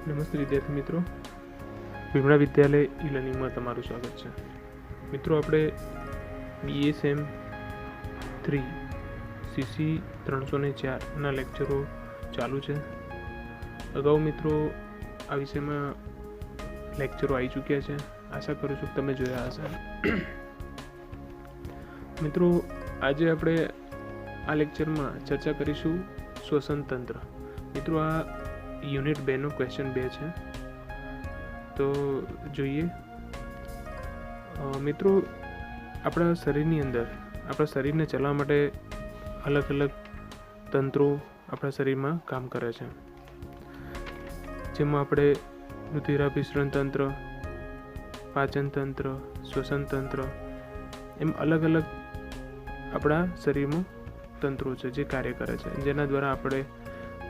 નમસ્તે વિદ્યાર્થી મિત્રો, વિમળા વિદ્યાલય ઈ લર્નિંગમાં તમારું સ્વાગત છે. મિત્રો, આપણે BSM 3 CC 304ના લેક્ચરો ચાલુ છે. અગાઉ મિત્રો આ વિષયમાં લેક્ચરો આવી ચૂક્યા છે. આશા કરું છું કે તમે જોયા હશે. મિત્રો, આજે આપણે આ લેક્ચરમાં ચર્ચા કરીશું શ્વસન તંત્ર. મિત્રો, આ યુનિટ 2 નો ક્વેશ્ચન 2 છે. તો જોઈએ. મિત્રો, આપણા શરીરની અંદર આપણા શરીરને ચલાવવા માટે અલગ અલગ તંત્રો આપણા શરીરમાં કામ કરે છે. જેમાં આપણે રુધિરાભિસરણ તંત્ર, પાચન તંત્ર, શ્વસન તંત્ર, એમ અલગ અલગ આપણા શરીરમાં તંત્રો છે જે કાર્ય કરે છે, જેના દ્વારા આપણે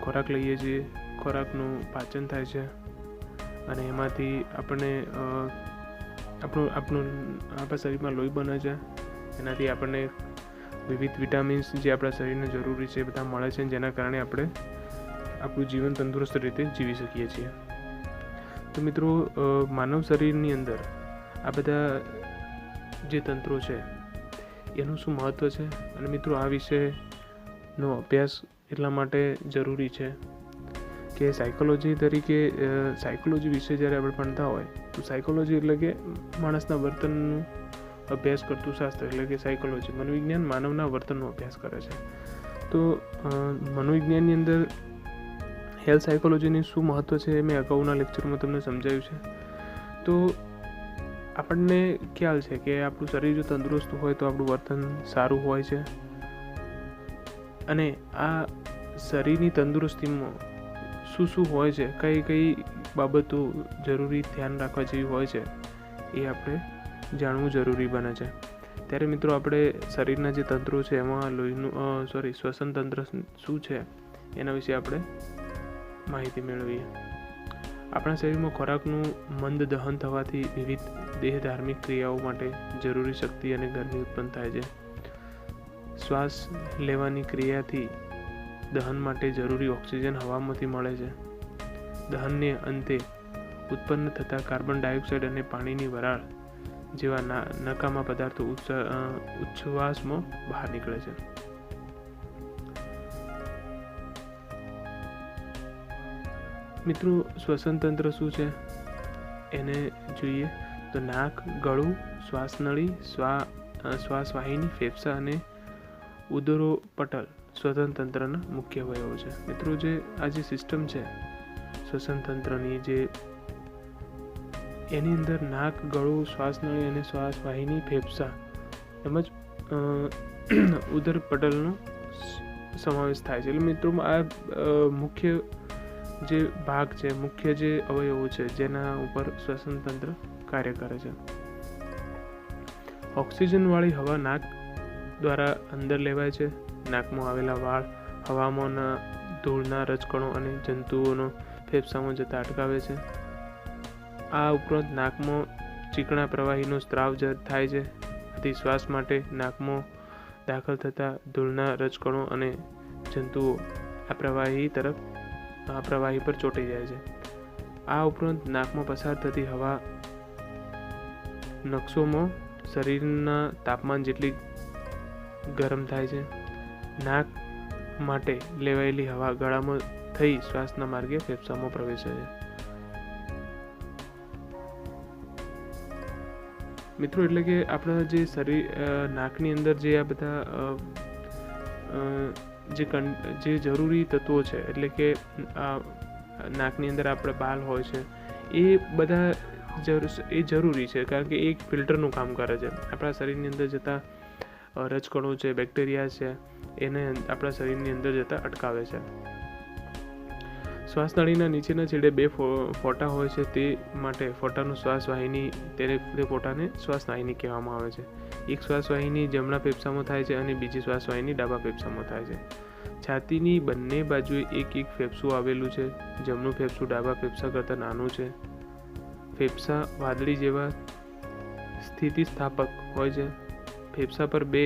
ખોરાક લઈએ છીએ, ખોરાકનું પાચન થાય છે અને એમાંથી આપણને આપણા શરીરમાં લોહી બને છે. એનાથી આપણને વિવિધ વિટામિન્સ જે આપણા શરીરને જરૂરી છે બધા મળે છે, જેના કારણે આપણે આપણું જીવન તંદુરસ્ત રીતે જીવી શકીએ છીએ. તો મિત્રો, માનવ શરીરની અંદર આ બધા જે તંત્રો છે એનું શું મહત્ત્વ છે, અને મિત્રો આ વિષયનો અભ્યાસ એટલા માટે જરૂરી છે કે સાયકોલોજી વિશે જ્યારે આપણે ભણતા હોય તો સાયકોલોજી એટલે કે માણસના વર્તનનું અભ્યાસ કરતું શાસ્ત્ર, એટલે કે સાયકોલોજી. મનોવિજ્ઞાન માનવના વર્તનનો અભ્યાસ કરે છે. તો મનોવિજ્ઞાનની અંદર હેલ્થ સાયકોલોજીની શું મહત્ત્વ છે એ મેં અગાઉના લેક્ચરમાં તમને સમજાવ્યું છે. તો આપણને ખ્યાલ છે કે આપણું શરીર જો તંદુરસ્ત હોય તો આપણું વર્તન સારું હોય છે. અને આ શરીરની તંદુરસ્તીમાં શું હોય છે, કઈ બાબતો જરૂરી ધ્યાન રાખવા જેવી હોય છે એ આપણે જાણવું જરૂરી બને છે. ત્યારે મિત્રો, આપણે શરીરના જે તંત્રો છે એમાં શ્વસન તંત્ર શું છે એના વિશે આપણે માહિતી મેળવીએ. આપણા શરીરમાં ખોરાકનું મંદ દહન થવાથી વિવિધ દેહ ધાર્મિક ક્રિયાઓ માટે જરૂરી શક્તિ અને ગરમી ઉત્પન્ન થાય છે. શ્વાસ લેવાની ક્રિયાથી દહન માટે જરૂરી ઓક્સિજન હવામાંથી મળે છે. દહનને અંતે ઉત્પન્ન થતા કાર્બન ડાયોક્સાઇડ અને પાણીની વરાળ જેવા નકામા પદાર્થો ઉચ્છ્વાસમાં બહાર નીકળે છે. મિત્રો, શ્વસન તંત્ર શું છે એને જોઈએ તો નાક, ગળું, શ્વાસનળી, શ્વાસવાહિની, ફેફસા અને ઉદરોપટલ શ્વસન તંત્રના મુખ્ય અવયવો છે. મિત્રો, જે આ જે સિસ્ટમ છે શ્વસન તંત્રની, એની અંદર નાક, ગળું, શ્વાસનળી અને શ્વાસવાહિની, ફેફસા તેમજ ઉદરપટલનો સમાવેશ થાય છે. એટલે મિત્રો, આ મુખ્ય જે ભાગ છે, મુખ્ય જે અવયવો છે જેના ઉપર શ્વસન તંત્ર કાર્ય કરે છે. ઓક્સિજનવાળી હવા નાક દ્વારા અંદર લેવાય છે. નાકમાં આવેલા વાળ હવામાંના ધૂળના રજકણો અને જંતુઓનો ફેફસામાં જતા અટકાવે છે. આ ઉપરાંત નાકમાં ચીકણા પ્રવાહીનો સ્ત્રાવ થાય છે. આથી શ્વાસ માટે નાકમાં દાખલ થતા ધૂળના રજકણો અને જંતુઓ આ પ્રવાહી પર ચોંટી જાય છે. આ ઉપરાંત નાકમાં પસાર થતી હવા નક્ષોમાં શરીરના તાપમાન જેટલી ગરમ થાય છે. નાક માટે લેવાયેલી હવા ગળામાં થઈ શ્વાસના માર્ગે ફેફસામાં પ્રવેશે છે. મિત્રો, એટલે કે આપણા જે શરીર નાકની અંદર જે આ બધા જે જરૂરી તત્વો છે, એટલે કે નાકની અંદર આપણે બાલ હોય છે, એ બધા જરૂરી છે, કારણ કે એક ફિલ્ટરનું કામ કરે છે. આપણા શરીરની અંદર જતા રજકણો છે, બેક્ટેરિયા છે, એને આપણા શરીરની અંદર જતા અટકાવે છે. શ્વાસનળીના નીચેના છેડે 2 ફોટા હોય છે, તે માટે ફોટાનું શ્વાસવાહિની, તે ફોટાને શ્વાસવાહિની કહેવામાં આવે છે. એક શ્વાસવાહિની જમણા ફેફસામાં થાય છે અને બીજી શ્વાસવાહિની ડાબા ફેફસામાં થાય છે. છાતીની બંને બાજુએ એક ફેફસું આવેલું છે. જમણું ફેફસું ડાબા ફેફસા કરતાં નાનું છે. ફેફસા વાદળી જેવા સ્થિતિસ્થાપક હોય છે. ફેફસા પર 2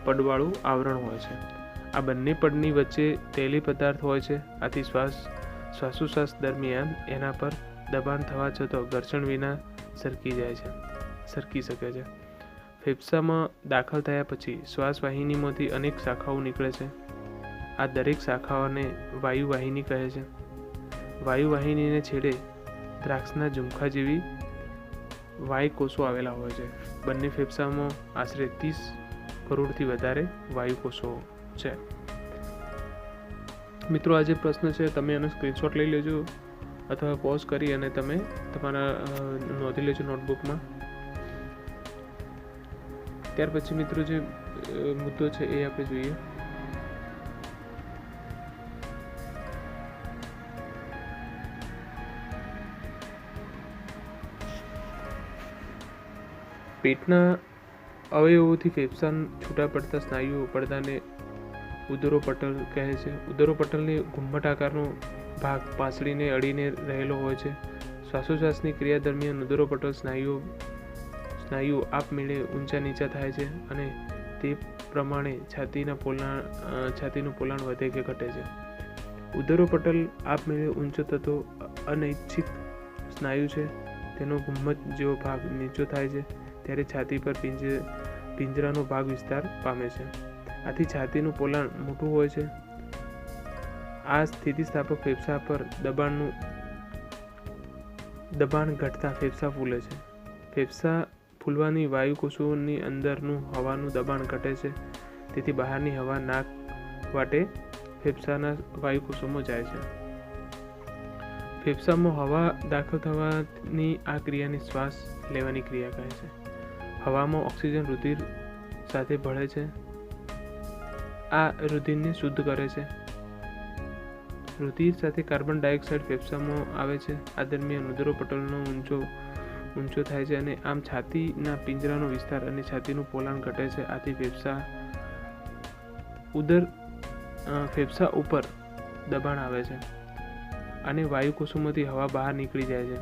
પડવાળું આવરણ હોય છે. આ બંને પડની વચ્ચે તૈલી પદાર્થ હોય છે. આથી શ્વાસ શ્વાસોશ્વાસ દરમિયાન એના પર દબાણ થવા છતાં ઘર્ષણ વિના સરકી શકે છે. ફેફસામાં દાખલ થયા પછી શ્વાસ વાહિનીમાંથી અનેક શાખાઓ નીકળે છે. આ દરેક શાખાઓને વાયુવાહિની કહે છે. વાયુવાહિનીને છેડે દ્રાક્ષના ઝુમખા જેવી વાયુ કોષો આવેલા હોય છે. બંને ફેફસામાં આશરે 30 કરોડથી વધારે વાયુ કોષો છે. મિત્રો, આ જે પ્રશ્ન છે તમે એનો સ્ક્રીનશોટ લઈ લેજો અથવા પોઝ કરી અને તમે તમારા નોંધી લેજો નોટબુકમાં. ત્યાર પછી મિત્રો જે મુદ્દો છે એ આપણે જોઈએ. પેટના અવયવોથી ફેફસા છૂટા પડતા સ્નાયુઓ પડદાને ઉદરોપટલ કહે છે. ઉદરોપટલને ઘુમ્મટ આકારનો ભાગ પાંસળીને અડીને રહેલો હોય છે. શ્વાસોશ્વાસની ક્રિયા દરમિયાન ઉદરોપટલ સ્નાયુઓ આપમેળે ઊંચા નીચા થાય છે અને તે પ્રમાણે છાતીનું પોલાણ વધે કે ઘટે છે. ઉદરોપટલ આપમેળે ઊંચો થતો અનૈચ્છિક સ્નાયુ છે. તેનો ઘુમ્મટ જેવો ભાગ નીચો થાય છે ત્યારે છાતી પર પિંજરાનો ભાગ વિસ્તાર પામે છે. આથી છાતીનું પોલાણ મોટું હોય છે. આ સ્થિતિસ્થાપક ફેફસા પર દબાણ ઘટતા ફેફસા ફૂલે છે. ફેફસા ફૂલવાની વાયુકોષોની અંદરનું હવાનું દબાણ ઘટે છે. તેથી બહારની હવા નાક વાટે ફેફસાના વાયુકોષોમાં જાય છે. ફેફસામાં હવા દાખલ થવાની આ ક્રિયાને શ્વાસ લેવાની ક્રિયા કહે છે. હવામાં ઓક્સિજન રુધિર સાથે ભળે છે. આ રુધિરને શુદ્ધ કરે છે. રુધિર સાથે કાર્બન ડાયોક્સાઇડ ફેફસામાં આવે છે. આ દરમિયાન ઉદરોપટલનો ઊંચો થાય છે અને આમ છાતીના પિંજરાનો વિસ્તાર અને છાતીનું પોલાણ ઘટે છે. આથી ફેફસા ઉપર દબાણ આવે છે અને વાયુકોષોમાંથી હવા બહાર નીકળી જાય છે.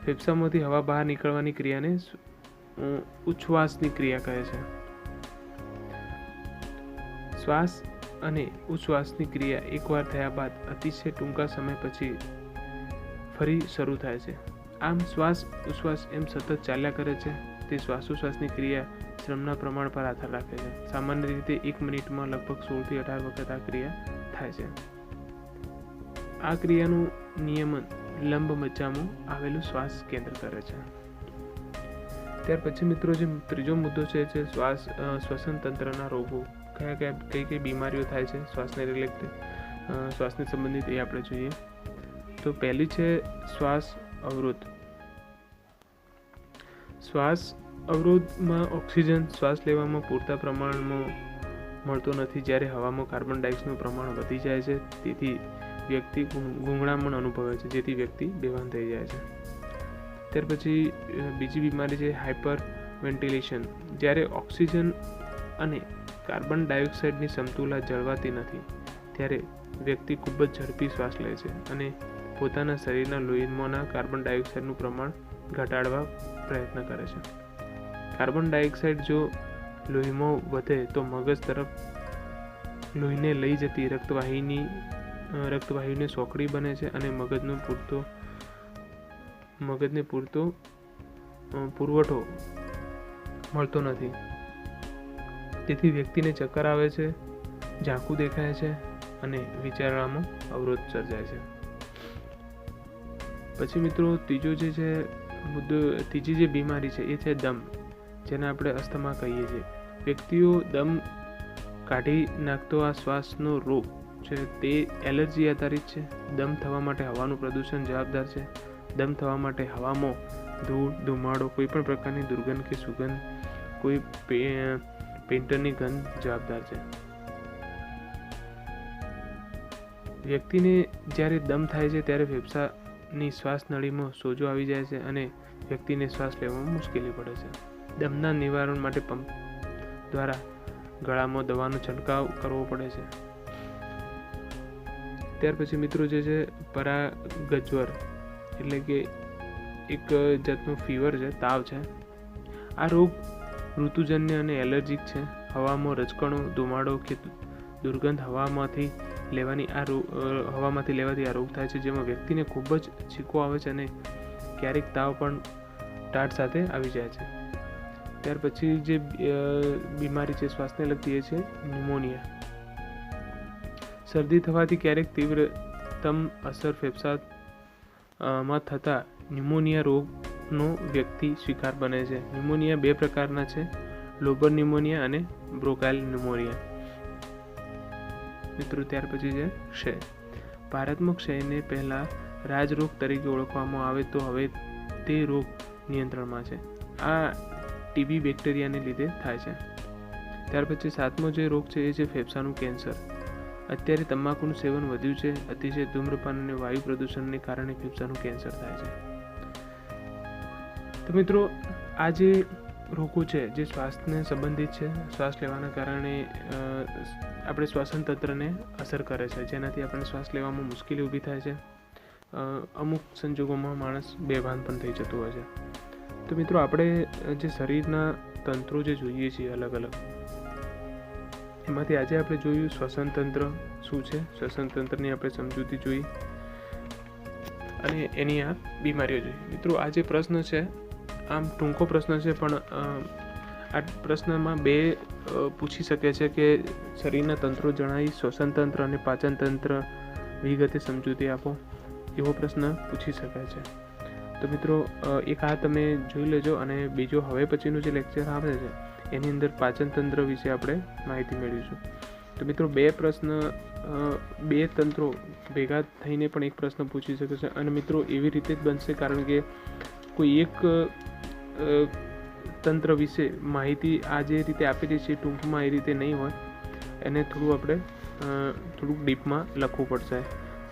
ફેફસામાંથી હવા બહાર નીકળવાની ક્રિયાને ઉચ્છ્વાસની ક્રિયા કહે છે. શ્વાસ અને ઉચ્છ્વાસની ક્રિયા એકવાર થયા બાદ અતિશય ટૂંકા સમય પછી ફરી શરૂ થાય છે. આમ શ્વાસ ઉચ્છ્વાસ એમ સતત ચાલ્યા કરે છે. તે શ્વાસોશ્વાસની ક્રિયા શ્રમના પ્રમાણ પર આધાર રાખે છે. સામાન્ય રીતે 1 મિનિટમાં લગભગ 16 થી 18 વખત આ ક્રિયા થાય છે. આ ક્રિયાનું નિયમન લંબ મજ્જામાં આવેલું શ્વાસ કેન્દ્ર કરે છે. ત્યાર પછી મિત્રો જે ત્રીજો મુદ્દો છે જે શ્વસન તંત્રના રોગો કઈ બીમારીઓ થાય છે શ્વાસને સંબંધિત એ આપણે જોઈએ. તો પહેલી છે શ્વાસ અવરોધ. શ્વાસ અવરોધમાં ઓક્સિજન શ્વાસ લેવામાં પૂરતા પ્રમાણમાં મળતો નથી. જ્યારે હવામાં કાર્બન ડાયોક્સાઇડનું પ્રમાણ વધી જાય છે તેથી વ્યક્તિ ગૂંગળામણ અનુભવે છે, જેથી વ્યક્તિ બેભાન થઈ જાય છે. ત્યાર પછી બીજી બીમારી છે હાઇપર વેન્ટિલેશન. જ્યારે ઓક્સિજન અને કાર્બન ડાયોક્સાઇડની સમતુલા જળવાતી નથી ત્યારે વ્યક્તિ ખૂબ જ ઝડપી શ્વાસ લે છે અને પોતાના શરીરના લોહીમાંના કાર્બન ડાયોક્સાઇડનું પ્રમાણ ઘટાડવા પ્રયત્ન કરે છે. કાર્બન ડાયોક્સાઇડ જો લોહીમાં વધે તો મગજ તરફ લોહીને લઈ જતી રક્તવાહિની સોકડી બને છે અને મગજને પૂરતો પુરવઠો મળતો નથી. તેથી વ્યક્તિને ચક્કર આવે છે, ઝાંખું દેખાય છે અને વિચારણામાં અવરોધ સર્જાય છે. પછી મિત્રો ત્રીજી જે બીમારી છે એ છે દમ, જેને આપણે અસ્થમા કહીએ છીએ. વ્યક્તિઓ દમ કાઢી નાખતો આ શ્વાસનો રોગ છે તે એલર્જી આધારિત છે. દમ થવા માટે હવાનું પ્રદૂષણ જવાબદાર છે. દમ થવા માટે હવામાં ધૂળ, ધુમાડો, કોઈ પણ પ્રકારની દુર્ગંધ કે સુગંધ, કોઈ પેઇન્ટરની ગંધ જવાબદાર છે. વ્યક્તિને જ્યારે દમ થાય છે ત્યારે ફેફસાની શ્વાસ નળીમાં સોજો આવી જાય છે અને વ્યક્તિને શ્વાસ લેવામાં મુશ્કેલી પડે છે. દમના નિવારણ માટે પંપ દ્વારા ગળામાં દવાનો છંટકાવ કરવો પડે છે. ત્યાર પછી મિત્રો જે છે પરાગજ્વર, એટલે કે એક જાતનો ફીવર છે, તાવ છે. આ રોગ ઋતુજન્ય અને એલર્જીક છે. હવામાં રજકણો, ધુમાડો કે દુર્ગંધ હવામાંથી લેવાની હવામાંથી લેવાથી આ રોગ થાય છે, જેમાં વ્યક્તિને ખૂબ જ છીંકો આવે છે અને ક્યારેક તાવ પણ ટાઢ સાથે આવી જાય છે. ત્યાર પછી જે બીમારી છે શ્વાસને લગતી એ છે ન્યુમોનિયા. શરદી થવાથી ક્યારેક તીવ્રતમ અસર ફેફસામાં થતા ન્યુમોનિયા રોગનો વ્યક્તિ શિકાર બને છે. ન્યુમોનિયા 2 પ્રકારના છે, લોબર ન્યુમોનિયા અને બ્રોન્કાઇલ ન્યુમોનિયા. મિત્રો ત્યાર પછી છે ક્ષય. ભારતમાં ક્ષયને પહેલાં રાજરોગ તરીકે ઓળખવામાં આવે તો હવે તે રોગ નિયંત્રણમાં છે. આ ટીબી બેક્ટેરિયાને લીધે થાય છે. ત્યાર પછી 7મો જે રોગ છે એ છે ફેફસાનું કેન્સર. અત્યારે તમાકુનું સેવન વધ્યું છે. અતિશય ધૂમ્રપાન અને વાયુ પ્રદૂષણને કારણે ફેફસાનું કેન્સર થાય છે. તો મિત્રો આ જે રોગો છે જે શ્વાસને સંબંધિત છે, શ્વાસ લેવાના કારણે આપણે શ્વસન તંત્રને અસર કરે છે, જેનાથી આપણને શ્વાસ લેવામાં મુશ્કેલી ઊભી થાય છે. અમુક સંજોગોમાં માણસ બેભાન પણ થઈ જતું હોય છે. તો મિત્રો આપણે જે શરીરના તંત્રો જે જોઈએ છીએ અલગ અલગ, એમાંથી આજે આપણે જોયું શ્વસન તંત્ર શું છે, શ્વસન તંત્રની આપણે સમજૂતી જોઈ અને એની આ બીમારીઓ જોઈ. મિત્રો આ જે પ્રશ્ન છે આમ ટૂંકો પ્રશ્ન છે, પણ આ પ્રશ્નમાં 2 પૂછી શકે છે કે શરીરના તંત્રો જણાવી, શ્વસન તંત્ર અને પાચન તંત્ર વિગતે સમજૂતી આપો, એવો પ્રશ્ન પૂછી શકાય છે. તો મિત્રો એક આ તમે જોઈ લેજો અને બીજો હવે પછીનું જે લેક્ચર આવે છે એની અંદર પાચન તંત્ર વિશે આપણે માહિતી મેળવીશું. તો મિત્રો 2 પ્રશ્ન 2 તંત્રો ભેગા થઈને પણ એક પ્રશ્ન પૂછી શકે છે. અને મિત્રો એવી રીતે જ બનશે કારણ કે કોઈ એક તંત્ર વિશે માહિતી આ જે રીતે આપેલી છે ટૂંકમાં એ રીતે નહીં હોય, એને આપણે થોડુંક ડીપમાં લખવું પડશે.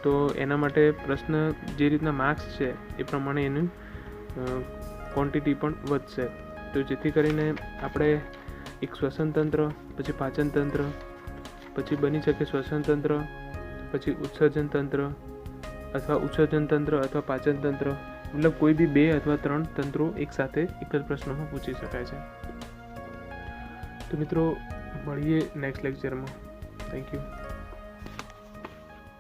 તો એના માટે પ્રશ્ન જે રીતના માર્ક્સ છે એ પ્રમાણે એની ક્વોન્ટિટી પણ વધશે. તો જેથી કરીને આપણે એક શ્વસન તંત્ર, પછી પાચન તંત્ર, પછી બની શકે શ્વસન તંત્ર, પછી ઉત્સર્જન તંત્ર અથવા ઉત્સર્જન તંત્ર અથવા પાચન તંત્ર, મતલબ કોઈ બી 2 અથવા 3 તંત્રો એકસાથે એક જ પ્રશ્નમાં પૂછી શકાય છે. તો મિત્રો મળીએ નેક્સ્ટ લેક્ચરમાં. Thank you.